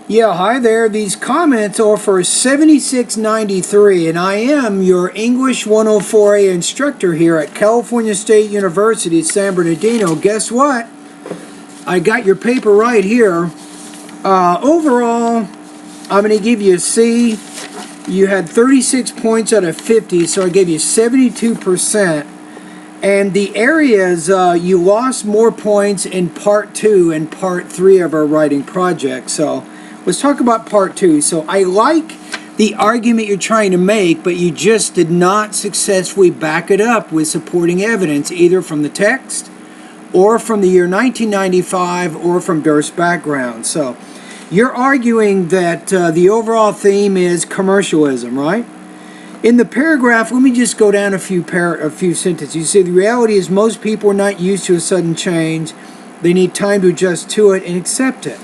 Yeah, hi there. These comments are for 7693, and I am your English 104A instructor here at California State University, San Bernardino. Guess what? I got your paper right here. Overall, I'm going to give you a C. You had 36 points out of 50, so I gave you 72%. And the areas, you lost more points in Part 2 and Part 3 of our writing project. So let's talk about Part 2. So I like the argument you're trying to make, but you just did not successfully back it up with supporting evidence, either from the text or from the year 1995 or from Durst's background. So you're arguing that the overall theme is commercialism, right? In the paragraph, let me just go down a few sentences. You say the reality is most people are not used to a sudden change. They need time to adjust to it and accept it.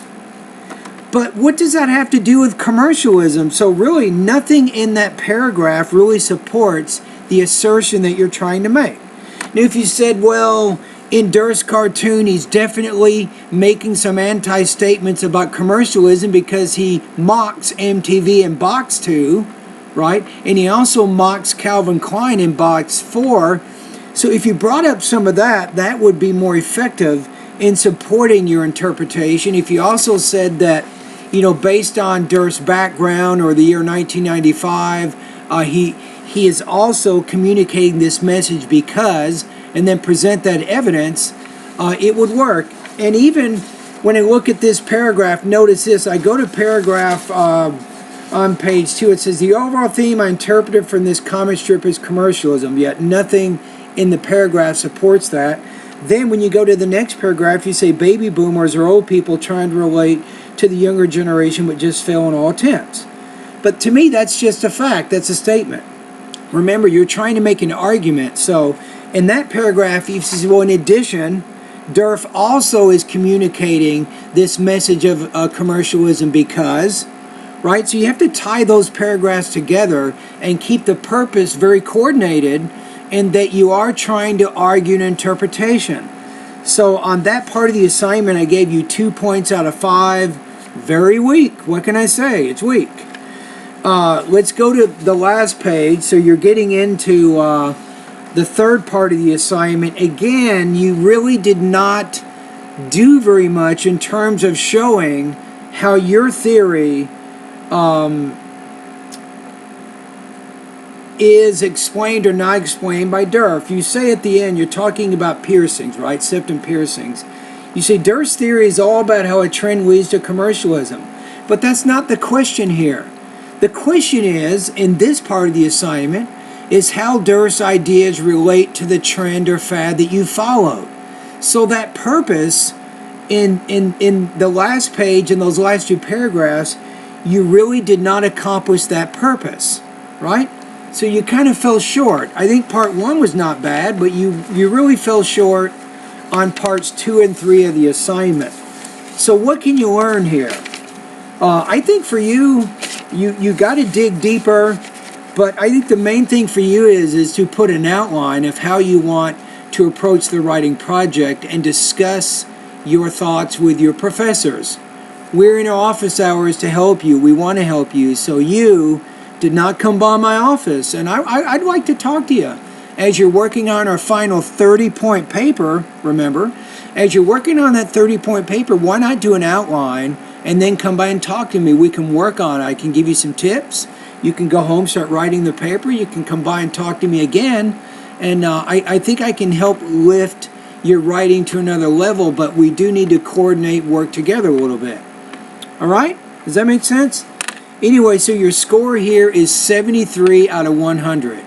But what does that have to do with commercialism? So really, nothing in that paragraph really supports the assertion that you're trying to make. Now, if you said, well, in Durst's cartoon, he's definitely making some anti-statements about commercialism because he mocks MTV and Box 2, right? And he also mocks Calvin Klein in Box 4. So if you brought up some of that, that would be more effective in supporting your interpretation. If you also said that, you know, based on Durst's background or the year 1995, he is also communicating this message because, and then present that evidence, it would work. And even when I look at this paragraph, notice this. I go to paragraph on page 2. It says, the overall theme I interpreted from this comic strip is commercialism, yet nothing in the paragraph supports that. Then when you go to the next paragraph, you say baby boomers are old people trying to relate to the younger generation but just fail on all attempts. But to me, that's just a fact. That's a statement. Remember, you're trying to make an argument. So in that paragraph, he says, well, in addition, Durst also is communicating this message of commercialism because, right? So you have to tie those paragraphs together and keep the purpose very coordinated, and that you are trying to argue an interpretation. So on that part of the assignment, I gave you 2 points out of 5. Very weak. What can I say? It's weak. Let's go to the last page. So you're getting into the third part of the assignment. Again, you really did not do very much in terms of showing how your theory is explained or not explained by Durst. You say at the end, you're talking about piercings, right? Septum piercings. You say Durst's theory is all about how a trend leads to commercialism. But that's not the question here. The question is, in this part of the assignment, is how Durst's ideas relate to the trend or fad that you followed. So that purpose in the last page, in those last 2 paragraphs, you really did not accomplish that purpose, right? So you kind of fell short. I think part 1 was not bad, but you really fell short on parts 2 and 3 of the assignment. So what can you learn here? I think for you, you got to dig deeper, but I think the main thing for you is to put an outline of how you want to approach the writing project and discuss your thoughts with your professors. We're in our office hours to help you. We want to help you. So you did not come by my office, and I'd like to talk to you. As you're working on our final 30-point paper, remember, as you're working on that 30-point paper, why not do an outline and then come by and talk to me? We can work on it. I can give you some tips. You can go home, start writing the paper. You can come by and talk to me again. And I think I can help lift your writing to another level, but we do need to coordinate, work together a little bit. All right? Does that make sense? Anyway, so your score here is 73 out of 100.